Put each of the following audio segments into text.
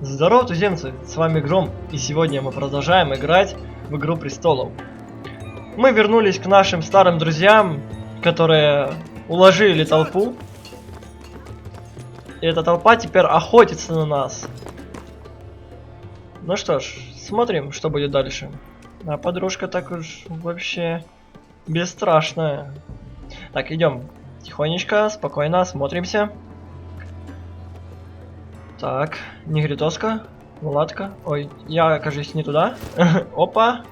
Здорово, туземцы! С вами Гром, и сегодня мы продолжаем играть в Игру престолов. Мы вернулись к нашим старым друзьям, которые уложили толпу. И эта толпа теперь охотится на нас. Ну что ж, смотрим, что будет дальше. А подружка так уж вообще бесстрашная. Так, идем тихонечко, спокойно, смотримся. Так, негритоска, мулатка. Ой, я, кажется, не туда. Опа.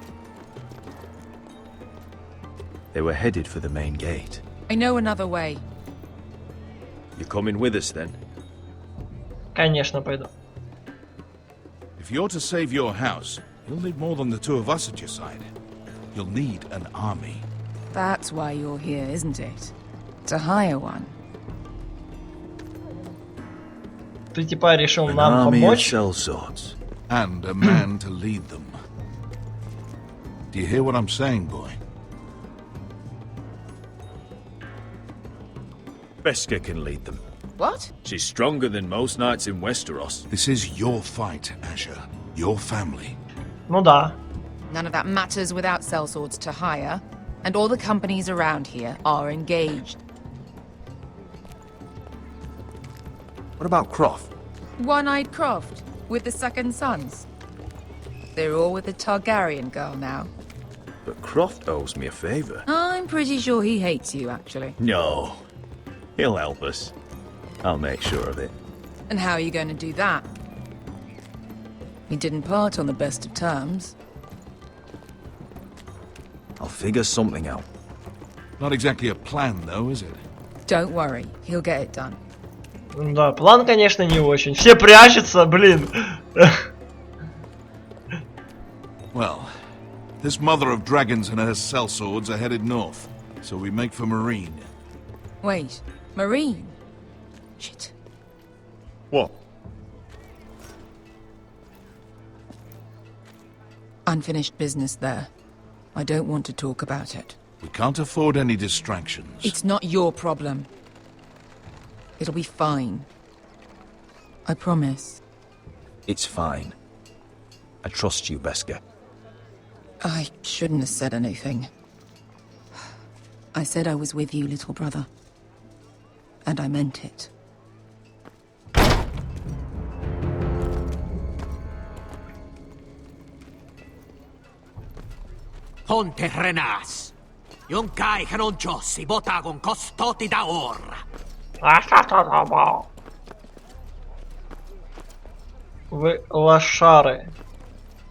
They were headed for the main gate. I know another way. You coming with us then? Конечно, пойду. If you're to save your house, you'll need more than the two of us at your side. You'll need an army. That's why you're here, isn't it? To hire one. Ты типа решил An нам army of помочь? sellswords. And a man to lead them. Do you hear what I'm saying, boy? Beska can lead them. What? She's stronger than most knights in Westeros. This is your fight, Asher. Your family. Ну да. None of that matters without sellswords to hire, and all the companies around here are engaged. What about Croft? One-eyed Croft, with the second sons. They're all with the Targaryen girl now. But Croft owes me a favor. I'm pretty sure he hates you, actually. No. He'll help us. I'll make sure of it. And how are you going to do that? We didn't part on the best of terms. I'll figure something out. Not exactly a plan, though, is it? Don't worry, he'll get it done. Да, план, конечно, не очень. Все прячутся, блин. Well, this mother of dragons and her sellswords are headed north, so we make for Marine. Wait, Marine? Shit. What? Unfinished business there. I don't want to talk about it. We can't afford any distractions. It's not your problem. It'll be fine. I promise. It's fine. I trust you, Beska. I shouldn't have said anything. I said I was with you, little brother. And I meant it. Ponte renas. Yon kai non jossi botagon costoti da orra. Вы лошары.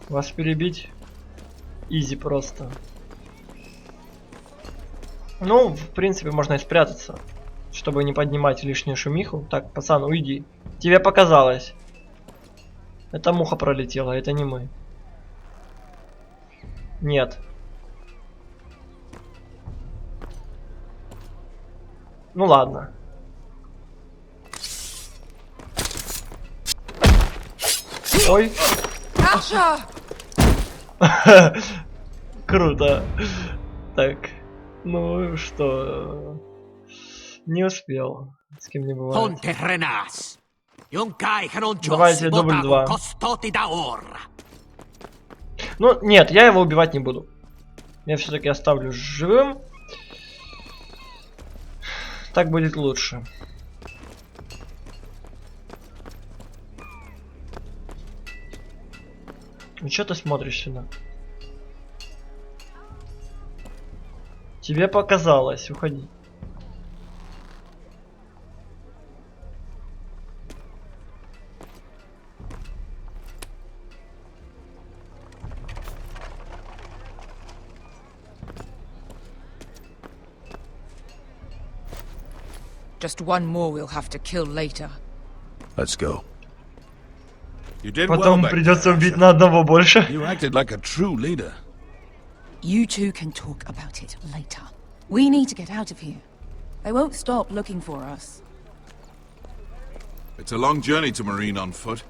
Вас перебить? Изи просто. Ну, в принципе, можно и спрятаться, чтобы не поднимать лишнюю шумиху. Так, пацан, уйди. Тебе показалось. Это муха пролетела, это не мы. Нет. Ну ладно. Ой. Asha! Круто. Так. Ну что? Не успел. С кем не бывает. Ponte renas. Yon kai non Давайте jossi дубль два. botagon costoti da orra. Ну, нет, я его убивать не буду. Я все-таки оставлю живым. Так будет лучше. Ну что ты смотришь сюда? Тебе показалось, уходи. Just one more we'll have to kill later. Let's go. You did well Потом back придется there, убить Asher. на одного больше. You acted like a true leader. You two can talk about it later. We need to get out of here. They won't stop looking for us. It's a long journey to Marine on foot.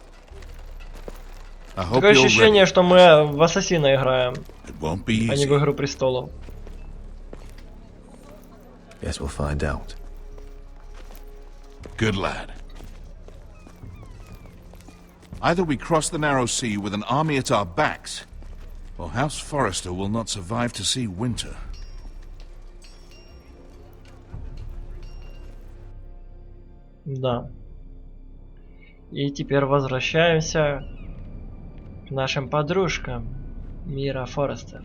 I hope Такое you're ощущение, ready. что мы в Ассасина играем, It won't be а не easy. в Игру престолов. Guess we'll find out. Good lad. Either we cross the narrow sea with an army at our backs, or House Forrester will not survive to see winter. Да. И теперь возвращаемся к нашим подружкам мира Форестер.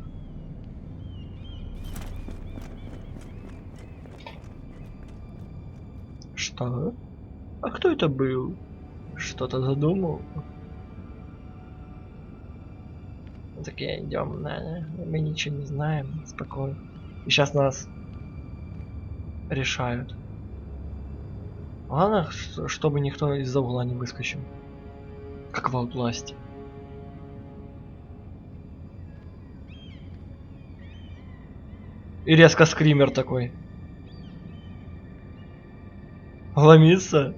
Что? А кто это был? Что-то задумал? Такие идем, мы ничего не знаем, спокойно. И сейчас нас решают. Ладно, чтобы никто из-за угла не выскочил. Как в Outlast'е. И резко скример такой. Ломится.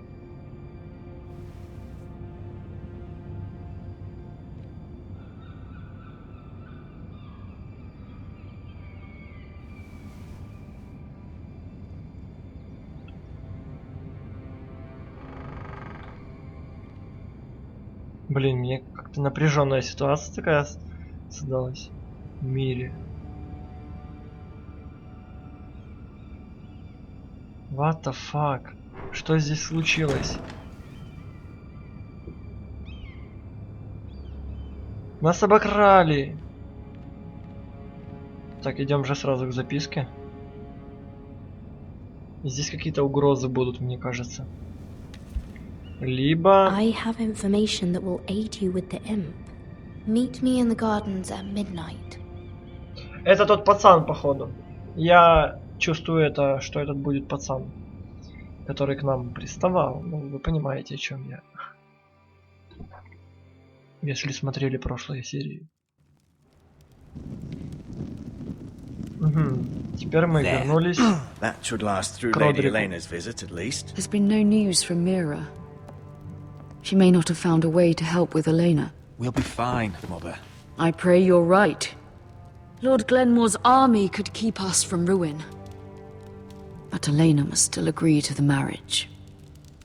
Блин, мне как-то напряженная ситуация такая создалась в мире. What the fuck? Что здесь случилось? Нас обокрали! Так, идем же сразу к записке. Здесь какие-то угрозы будут, мне кажется. Либо... I have information that will aid you with the imp. Meet me in the gardens at midnight. Это тот пацан, походу. Я чувствую это, что этот будет пацан, который к нам приставал. Ну, вы понимаете, о чем я. Если смотрели прошлые серии. Угу. Теперь мы вернулись That should last through к Lady Родрику. Elena's visit, at least. There's been no news from Mira. She may not have found a way to help with Elena. We'll be fine, Mother. I pray you're right. Lord Glenmore's army could keep us from ruin. But Elena must still agree to the marriage.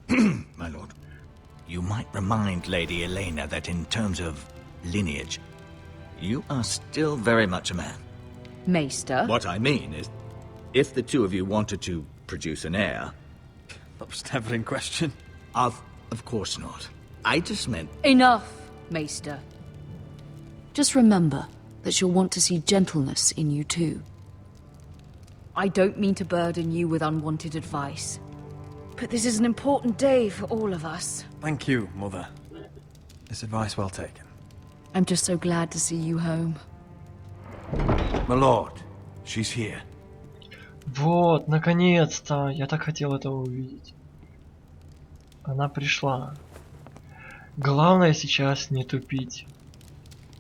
My lord, you might remind Lady Elena that in terms of lineage, you are still very much a man. Maester? What I mean is, if the two of you wanted to produce an heir... That was never in question. Of course not. I just meant... Enough, Maester. Just remember that she'll want to see gentleness in you too. I don't mean to burden you with unwanted advice, but this is an important day for all of us. Thank you, Mother. This advice well taken. I'm just so glad to see you home. My lord, she's here. Вот, наконец-то. Я так хотел этого увидеть. Она пришла. Главное сейчас не тупить.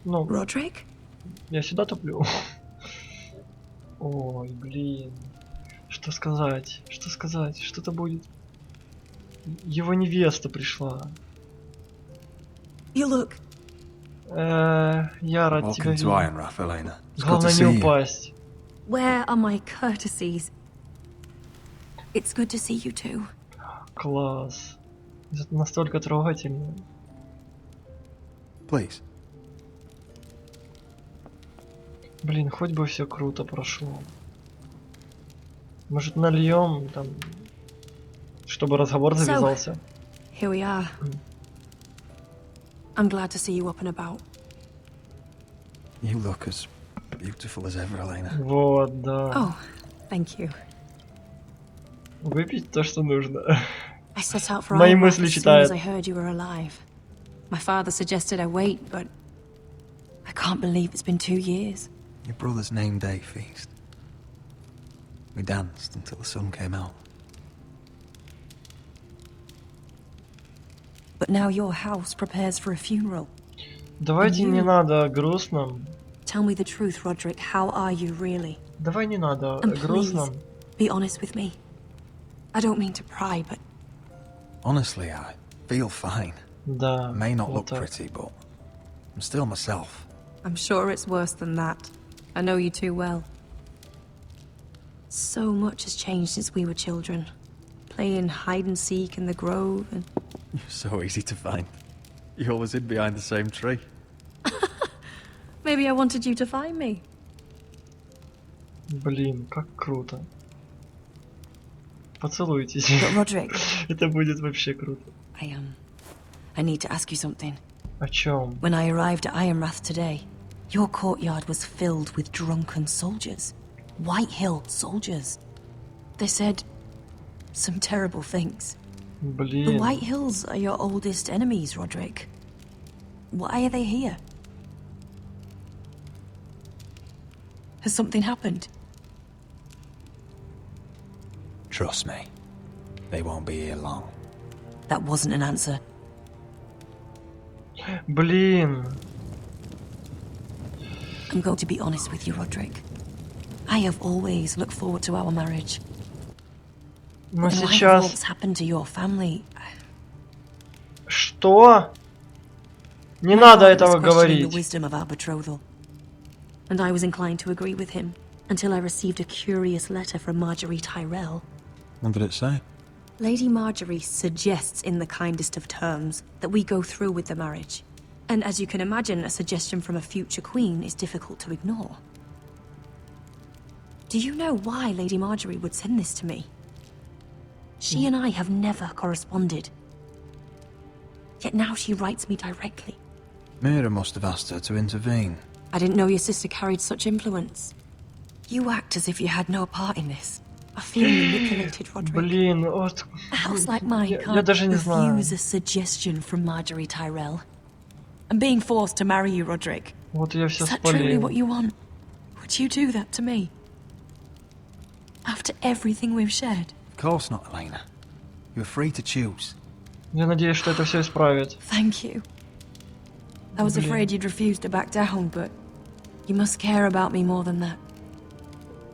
Ну, Roderick? я сюда туплю. Ой, блин. Что сказать? Что сказать? Что-то будет. Его невеста пришла. You look. Я рад тебя Welcome to видеть. Ironrath, Elena. It's good to Главное see не you. упасть. Where are my courtesies? It's good to see you too. Класс. Это настолько трогательно. Please. Блин, хоть бы все круто прошло. Может нальем там, чтобы разговор завязался. Here we are. I'm glad to see you up and about. You look as beautiful as ever, Elena. Вот, да. Oh, thank you. Выпить то, что нужно. I set out for Мои Ironrath мысли as soon читает. as I heard you were alive. My father suggested I wait, but I can't believe it's been 2 years. Your brother's name day feast. We danced until the sun came out. But now your house prepares for a funeral. Давайте не надо грустно. Tell me the truth, Roderick. How are you really? Давай не надо And please, грустно. be honest with me. I don't mean to pry, but Honestly, I feel fine. Да. I may not вот look так. pretty, but I'm still myself. I'm sure it's worse than that. I know you too well. So much has changed since we were children. Playing hide and seek in the grove and... You're so easy to find. You always hid behind the same tree. Maybe I wanted you to find me. Блин, как круто. Поцелуйтесь. But Roderick, Это будет вообще круто. I need to ask you something. О чем? When I arrived at Ironrath today, your courtyard was filled with drunken soldiers. White Hill soldiers. They said some terrible things. The Блин. White Hills are your oldest enemies, Roderick. Why are they here? Has something happened? Trust me, they won't be here long. That wasn't an answer. Блин. I'm going to be honest with you, Roderick. I have always looked forward to our marriage. Но In light of сейчас... what's happened to your family, Что? Не my надо father этого was questioning the говорить. wisdom of our betrothal. And I was inclined to agree with him until I received a curious letter from Marjorie Tyrell. What did it say? Lady Marjorie suggests in the kindest of terms that we go through with the marriage. And as you can imagine, a suggestion from a future queen is difficult to ignore. Do you know why Lady Marjorie would send this to me? She and I have never corresponded. Yet now she writes me directly. Mere must have asked her to intervene. I didn't know your sister carried such influence. You act as if you had no part in this. I feel manipulated, Roderick. Блин, вот... A house like mine Я can't даже не знаю. refuse a suggestion from Marjorie Tyrell. I'm being forced to marry you, Roderick. Вот я все Is that truly what спалил. you want? Would you do that to me? After everything we've shared? Of course not, Elena. You're free to choose. Я надеюсь, что это все исправит. Thank you. I was afraid you'd refuse to back down, but you must care about me more than that.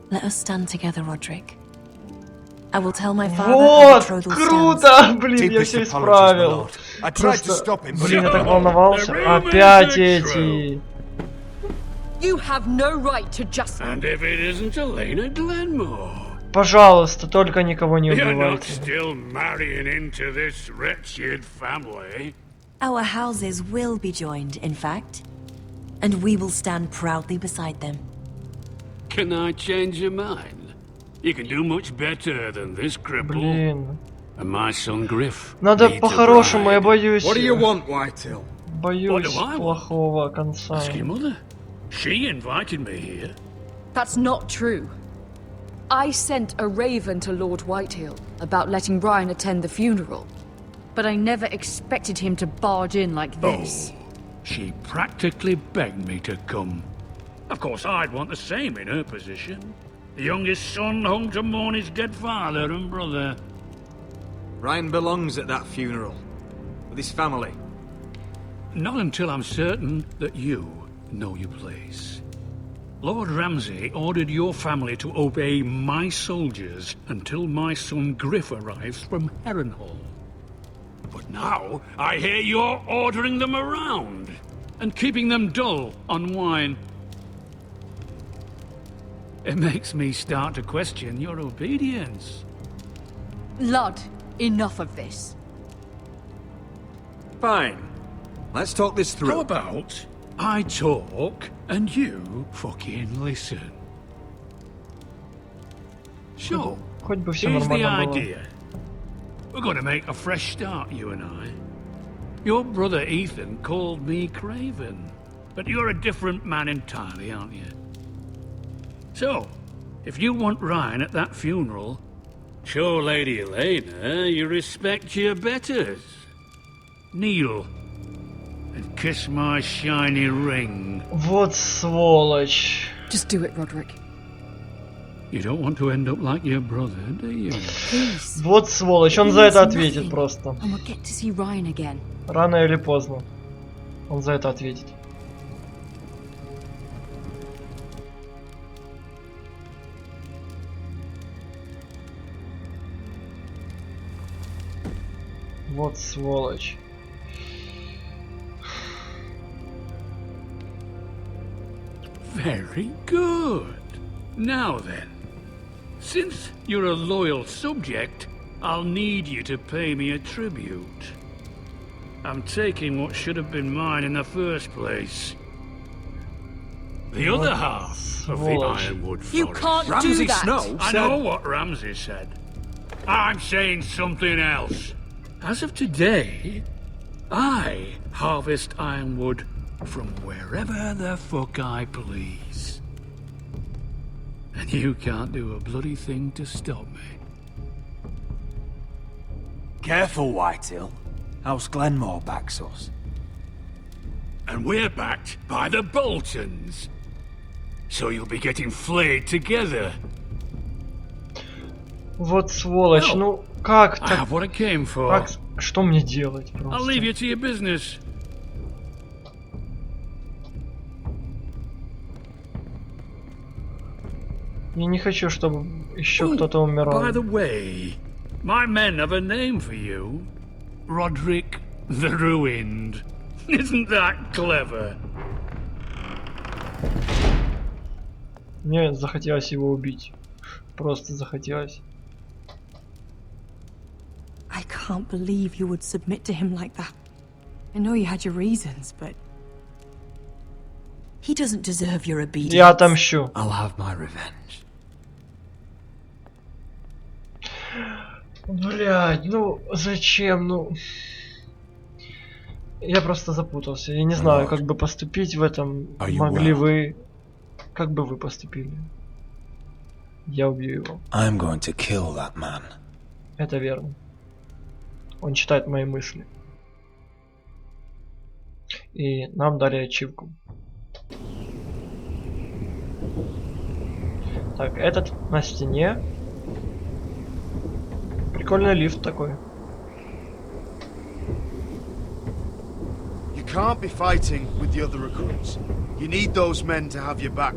Let us stand together, Roderick. I will tell my father our Вот! betrothal stands. Круто! Блин, я все исправил. Просто... Блин, я так волновался. Опять эти... You have no right to just... And if it isn't Elena Glenmore, Пожалуйста, только никого не you're not убивайте. still marrying into this wretched family. Our houses will be joined, in fact. And we will stand proudly beside them. Can I change your mind? You can do much better than this cripple. Блин. And my son Griff. Надо needs a по-хорошему, я bride. боюсь. What do you want, Whitehill? Боюсь What do I want? плохого конца. Ask your mother. She invited me here. That's not true. I sent a raven to Lord Whitehill about letting Brian attend the funeral. But I never expected him to barge in like this. Oh, she practically begged me to come. Of course, I'd want the same in her position. The youngest son home to mourn his dead father and brother. Ryan belongs at that funeral. With his family. Not until I'm certain that you know your place. Lord Ramsay ordered your family to obey my soldiers until my son Griff arrives from Harrenhal. But now, I hear you're ordering them around and keeping them dull on wine. It makes me start to question your obedience. Lud, enough of this. Fine. Let's talk this through. How about I talk and you fucking listen? So, Хоть бы все here's the нормально было. idea. We're going to make a fresh start, you and I. Your brother Ethan called me Craven, but you're a different man entirely, aren't you? So, if you want Ryan at that funeral, show Lady Elena you respect your betters. Kneel and kiss my shiny ring. Вот сволочь. Just do it, Roderick. You don't want to end up like your brother, do you? Please. Вот сволочь. Он за это ответит просто. And we'll get to see Ryan again. Рано или поздно. Он за это ответит. Вот сволочь. Very good. Now then, since you're a loyal subject, I'll need you to pay me a tribute. I'm taking what should have been mine in the first place. The other half of the Ironwood Forest. You can't do that! I know what Ramsay said. I'm saying something else. As of today, I harvest ironwood from wherever the fuck I please. And you can't do a bloody thing to stop me. Careful, Whitehill. House Glenmore backs us. And we're backed by the Boltons. So you'll be getting flayed together. Вот сволочь, ну как I так? have what I came for. Как, что мне делать просто? I'll leave you to your business. Я не хочу, чтобы еще кто-то умирал. By the way, my men have a name for you. Roderick the Ruined. Isn't that clever? Мне захотелось его убить. Просто захотелось. I can't believe you would submit to him like that. I know you had your reasons, but he doesn't deserve your obedience. Я отомщу. I'll have my revenge. Блядь, ну зачем, ну... Я просто запутался. Я не знаю, как бы поступить в этом. Могли вы... Как бы вы поступили? Я убью его. I'm going to kill that man. Это верно. Он читает мои мысли. И нам дали ачивку. Так, этот на стене. Прикольный лифт такой. You can't be fighting with the other recruits. You need those men to have your back.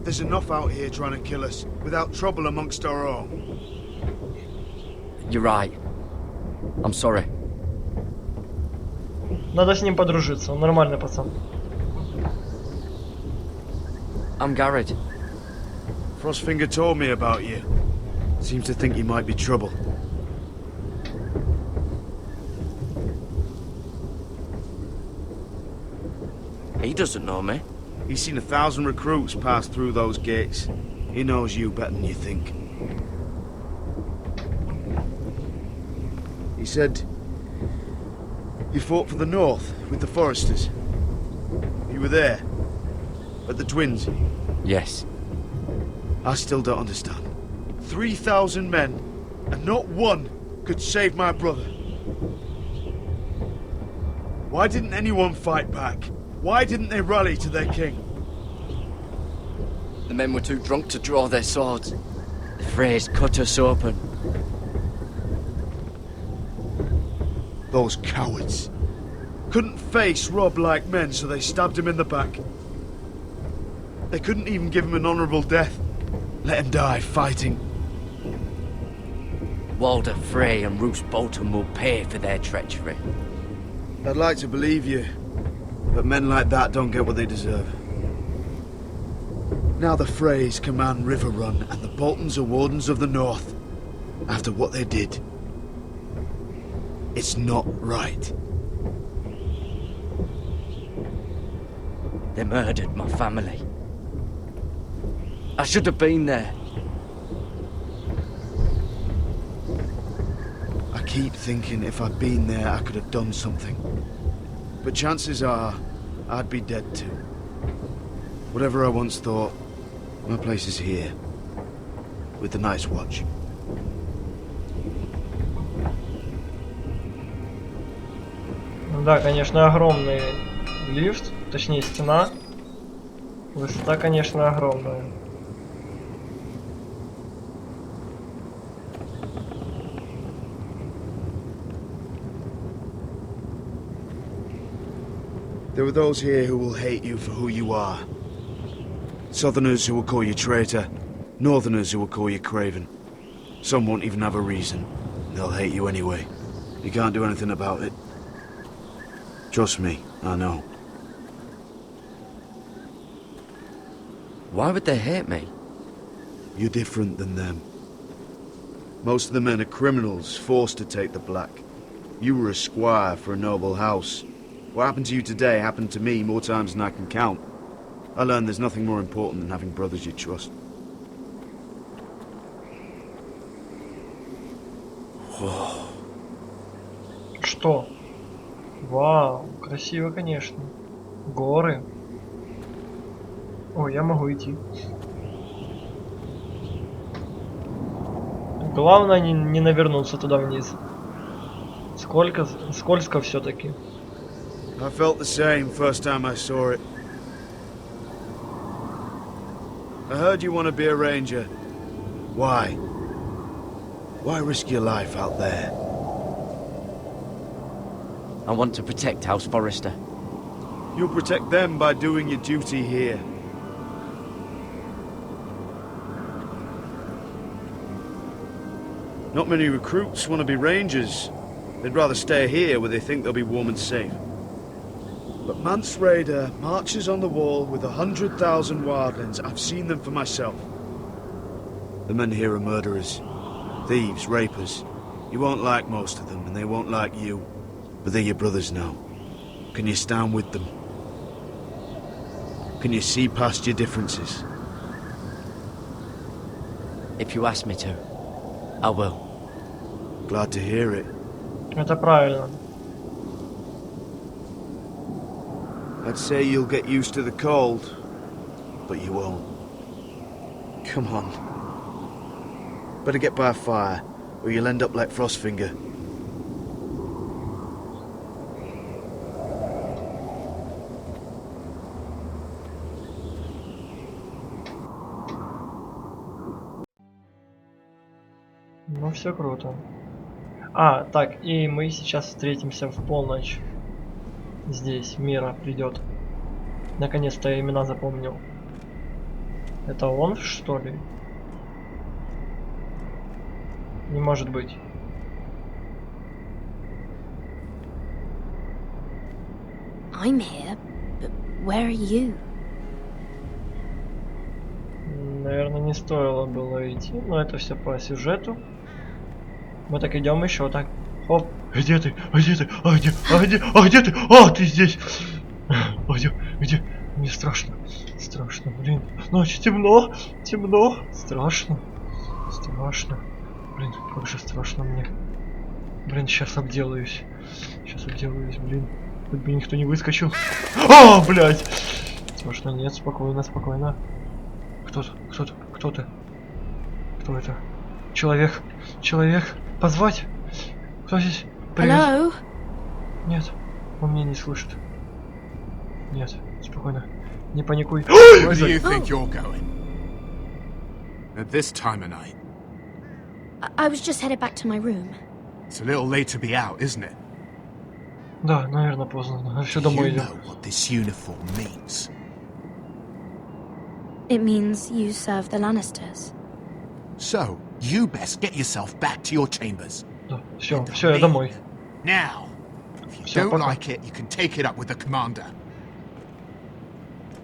There's enough out here trying to kill us without trouble amongst our own. You're right. I'm sorry. Надо с ним подружиться, он нормальный пацан. I'm Garrett. Frostfinger told me about you. Seems to think you might be trouble. He doesn't know me. He's seen 1,000 recruits pass through those gates. He knows you better than you think. He said you fought for the North with the Foresters. You were there at the Twins. Yes. I still don't understand. 3,000 men, and not one could save my brother. Why didn't anyone fight back? Why didn't they rally to their king? The men were too drunk to draw their swords. The Freys cut us open. Those cowards. Couldn't face Rob like men, so they stabbed him in the back. They couldn't even give him an honourable death. Let him die fighting. Walder Frey and Roose Bolton will pay for their treachery. I'd like to believe you, but men like that don't get what they deserve. Now the Freys command River Run, and the Boltons are Wardens of the North. After what they did. It's not right. They murdered my family. I should have been there. I keep thinking if I'd been there, I could have done something. But chances are, I'd be dead too. Whatever I once thought, my place is here. With the Night's Watch. Да, конечно, огромный лифт, точнее стена. Высота, конечно, огромная. There are those here who will hate you for who you are. Southerners who will call you traitor. Northerners who will call you craven. Some won't even have a reason. They'll hate you anyway. You can't do anything about it. Trust me, I know. Why would they hate me? You're different than them. Most of the men are criminals forced to take the black. You were a squire for a noble house. What happened to you today happened to me more times than I can count. I learned there's nothing more important than having brothers you trust. Что? Вау, красиво, конечно. Горы. О, я могу идти. Главное не навернуться туда вниз. Скользко все-таки. I felt the same first time I saw it. I heard you want to be a ranger. Why? Why risk your life out there? I want to protect House Forrester. You'll protect them by doing your duty here. Not many recruits want to be rangers. They'd rather stay here where they think they'll be warm and safe. But Mance Raider marches on the wall with 100,000 wildlings. I've seen them for myself. The men here are murderers, thieves, rapers. You won't like most of them, and they won't like you. But they're your brothers now. Can you stand with them? Can you see past your differences? If you ask me to, I will. Glad to hear it. Это правильно. I'd say you'll get used to the cold, but you won't. Come on. Better get by a fire, or you'll end up like Frostfinger. Ну все круто. А, так, и мы сейчас встретимся в полночь. Здесь Мира придет. Наконец-то я имена запомнил. Это он, что ли? Не может быть. I'm here, but where are you? Наверное, не стоило было идти, но это все по сюжету. Мы так идем еще так. Хоп. Где ты? А где ты? А где? А где? А где ты? А, ты здесь! А где? Где? Мне страшно. Страшно, блин. Ночь, темно. Темно. Страшно. Страшно. Блин, как же страшно мне. Блин, сейчас обделаюсь. Сейчас обделаюсь, блин. Хоть бы никто не выскочил. А, блядь! Страшно, нет, спокойно, спокойно. Кто ты? Кто ты? Кто это? Человек. Человек. Позвать? Кто здесь? Привет. Hello? Нет, он меня не слышит. Нет, спокойно. Не паникуй. Where do you think you're going? At this time of night? I was just headed back to my room. It's a little late to be out, isn't it? Да, наверное, поздно. Все You домой идем. know what this uniform means. It means you serve the Lannisters. So, you best get yourself back to your chambers. Да, все, я домой. Now, if you Всё, don't пока. like it, you can take it up with the commander.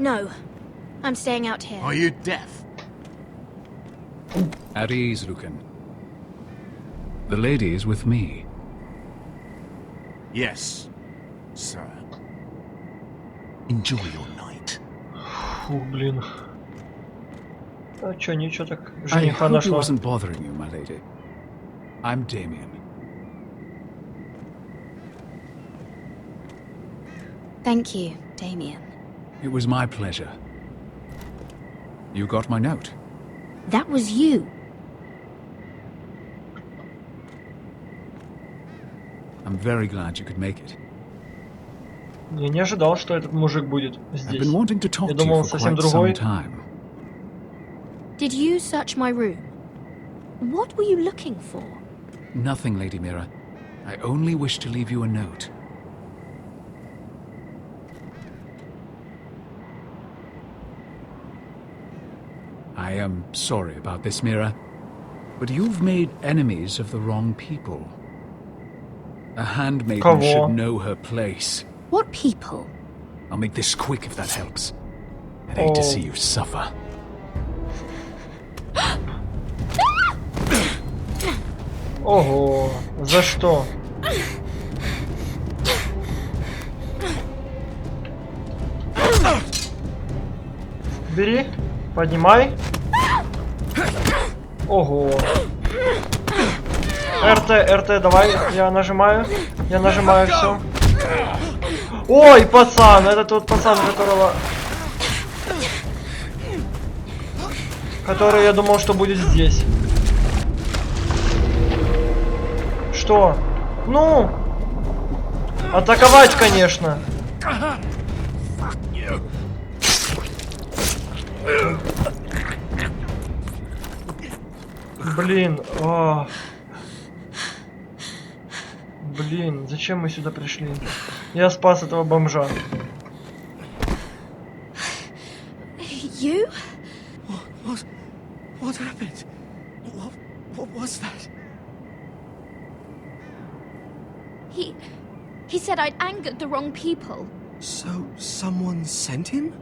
No, I'm staying out here. Are you deaf? At ease, Lucan. The lady is with me. Yes, sir. Enjoy your night. Фу, блин. А чё, ничего так. I Жениха hope he нашла. wasn't bothering you, my lady. I'm Damien. Thank you, Damien. It was my pleasure. You got my note. That was you. I'm very glad you could make it. Я не ожидал, что этот мужик будет I've здесь. been wanting to talk Я to думал, you он for совсем quite some другой. time. Did you search my room? What were you looking for? Nothing, Lady Mira. I only wish to leave you a note. I am sorry about this, Mira, but you've made enemies of the wrong people. A handmaiden Кого? should know her place. What people? I'll make this quick if that helps. I'd hate to see Oh. you suffer. Ого, за что? Бери, поднимай. Ого. РТ, давай, я нажимаю все. Ой, пацан, это тот пацан, который я думал, что будет здесь. Что? Ну, атаковать, конечно. Блин, блин, зачем мы сюда пришли? Я спас этого бомжа. You? What happened? What was that? He said I'd angered the wrong people. So, someone sent him?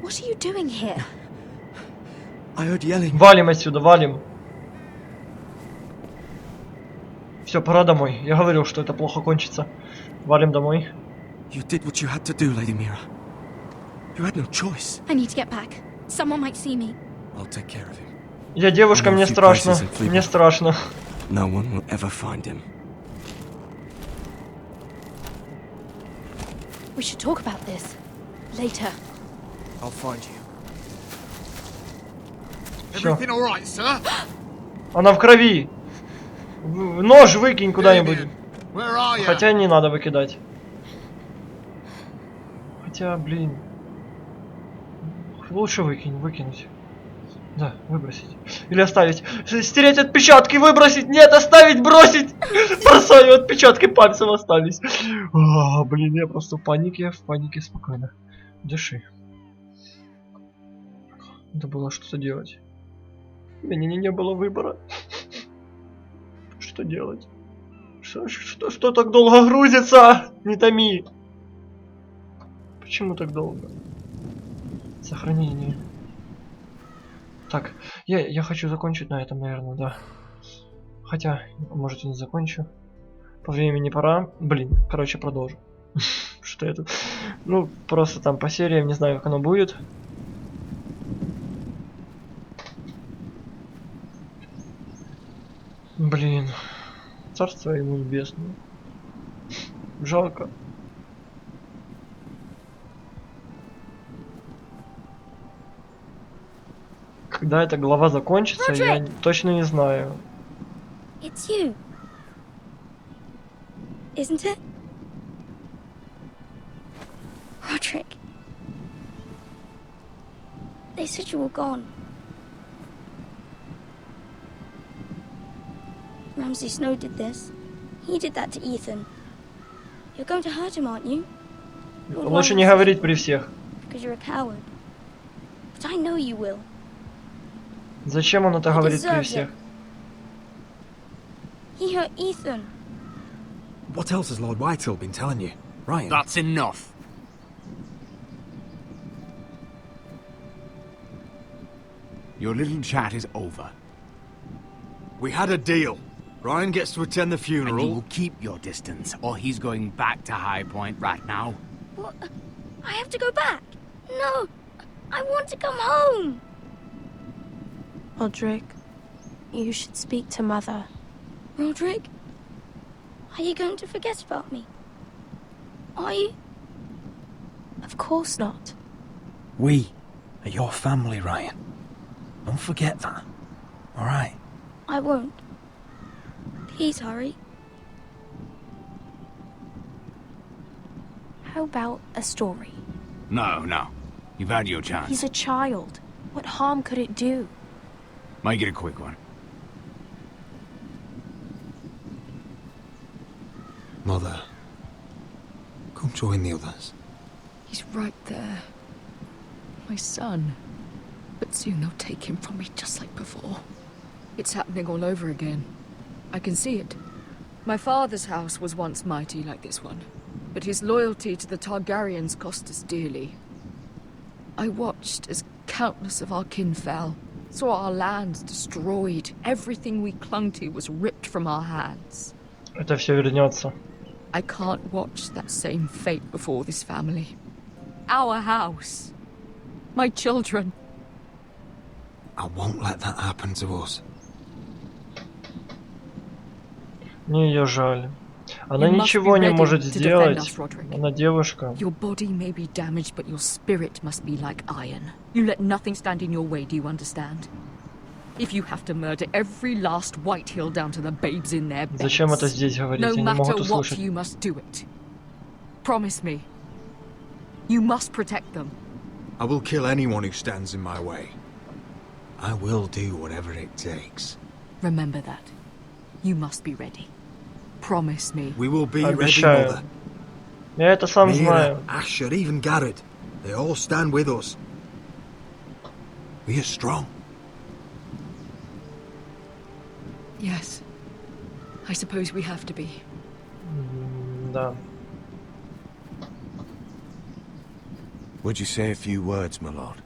What are you doing here? I heard yelling. Валим отсюда, валим. Все, пора домой. Я говорил, что это плохо кончится. Валим домой. You did what you had to do, Lady Mira. You had no choice. I need to get back. Someone might see me. I'll take care of him. Я девушка, мне страшно. Мне страшно. No one will ever find him. We should talk about this later. I'll find you. Всё. Everything all right, sir? Она в крови. Нож выкинь куда-нибудь. Where are you? Хотя не надо выкидать. Хотя, блин. Лучше выкинуть. Да, выбросить. Или оставить. Стереть отпечатки, выбросить. Нет, оставить, бросить. Бросаю, отпечатки пальцев остались. Блин, я просто в панике спокойно. Дыши. Надо было что-то делать. У меня не было выбора. Что делать? Что так долго грузится? Не томи. Почему так долго? Сохранение. Так, я хочу закончить на этом, наверное, да. Хотя, может, и не закончу. По времени пора. Блин, короче, продолжу. Что это? Ну, просто там по сериям, не знаю, как оно будет. Блин. Царство ему небесное. Жалко. Когда эта глава закончится, я точно не знаю. It's you. Isn't it? Roderick. They said you were gone. Ramsay Snow did this. He did that to Ethan. You're going to hurt him, aren't you? Лучше не говорить при всех. Because you're a coward. But I know you will. Зачем он это говорит при всех? He hurt Ethan. What else has Lord Whitehall been telling you? Ryan? That's enough. Your little chat is over. We had a deal. Ryan gets to attend the funeral. And you will keep your distance, or he's going back to High Point right now. What? I have to go back? No! I want to come home! Roderick, you should speak to Mother. Roderick? Are you going to forget about me? Are you? Of course not. We are your family, Ryan. Don't forget that. All right? I won't. Please hurry. How about a story? No. You've had your chance. He's a child. What harm could it do? Make it a quick one. Mother, come join the others. He's right there. My son. But soon they'll take him from me just like before. It's happening all over again. I can see it. My father's house was once mighty like this one, but his loyalty to the Targaryens cost us dearly. I watched as countless of our kin fell, saw our lands destroyed, everything we clung to was ripped from our hands. Это все вернется. I can't watch that same fate before this family. Our house. My children. I won't let that happen to us. Мне ее жаль. Она ничего не может сделать. Она девушка. Your body may be damaged, but your spirit must be like iron. You let nothing stand in your way, do you understand? If you have to murder every last Whitehill down to the babes in their beds, Зачем это здесь говорить? no Я не matter могу what, услышать. you must do it. Promise me. You must protect them. I will kill anyone who stands in my way. I will do whatever it takes. Remember that. You must be ready. Promise me. We will be ready, Обещаю. Mother. Я это сам знаю. Asher, even Garrett. They all stand with us. We are strong. Yes. I suppose we have to be. Да. Would you say a few words, my lord?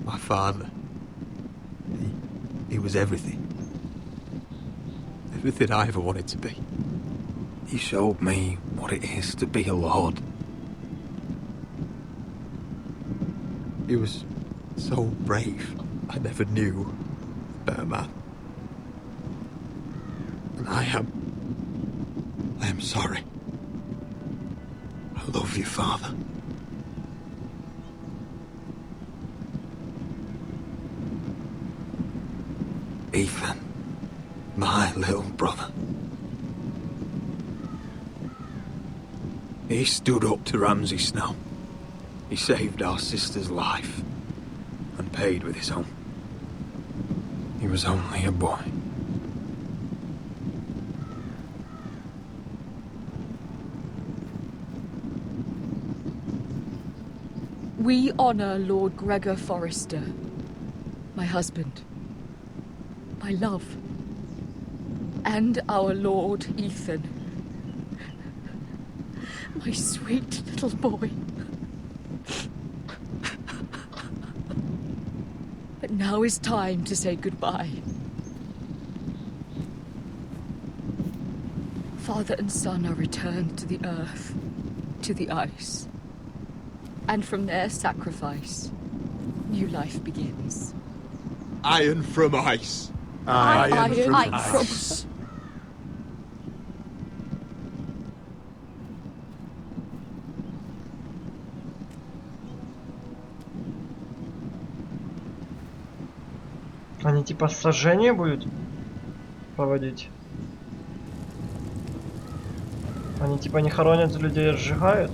My father. He was everything. Everything I ever wanted to be. He showed me what it is to be a lord. He was so brave. I never knew a better man. And I am sorry. I love you, Father. Ethan, my little brother. He stood up to Ramsay Snow. He saved our sister's life and paid with his own. He was only a boy. We honor Lord Gregor Forrester, my husband, my love, and our Lord Ethan, my sweet little boy. But now is time to say goodbye. Father and son are returned to the earth, to the ice. And from their sacrifice, new life begins. Iron from ice. Iron from ice. Они типа сожжение будут проводить? Они типа не хоронят людей, а сжигают?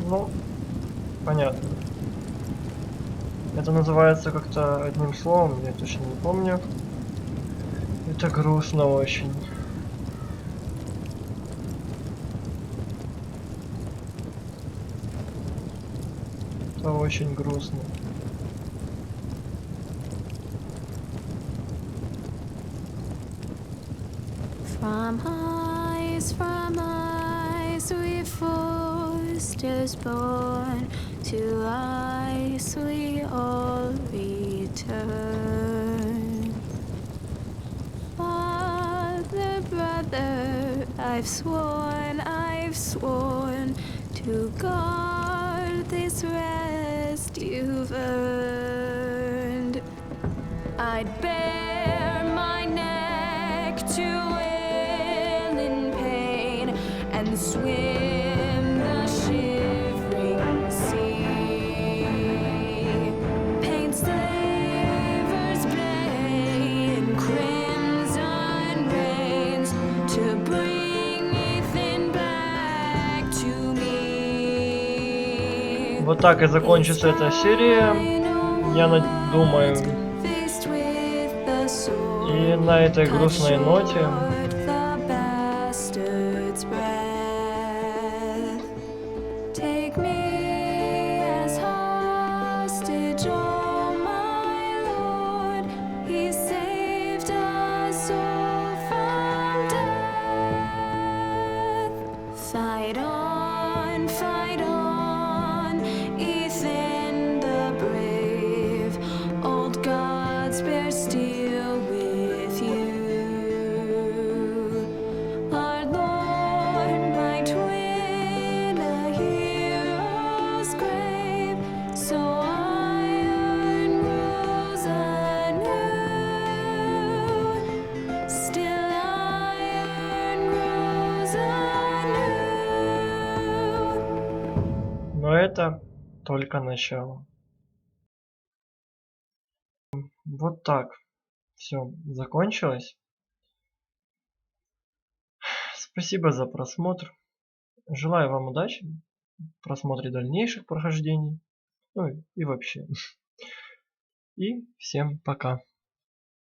Ну, понятно. Это называется как-то одним словом, я точно не помню. Это грустно очень. Это очень грустно. From ice we forced us born, to ice we all return. Father, brother, I've sworn to guard this rest you've earned. I'd bare my neck to and swim the shivering sea. Paint slavers play in crimson rains to bring Ethan back to me. Вот так и закончится эта серия, я думаю. И на этой грустной ноте fight on, Ethan the brave. это только начало. Вот так. Все закончилось. Спасибо за просмотр. Желаю вам удачи в просмотре дальнейших прохождений. Ну и вообще. И всем пока.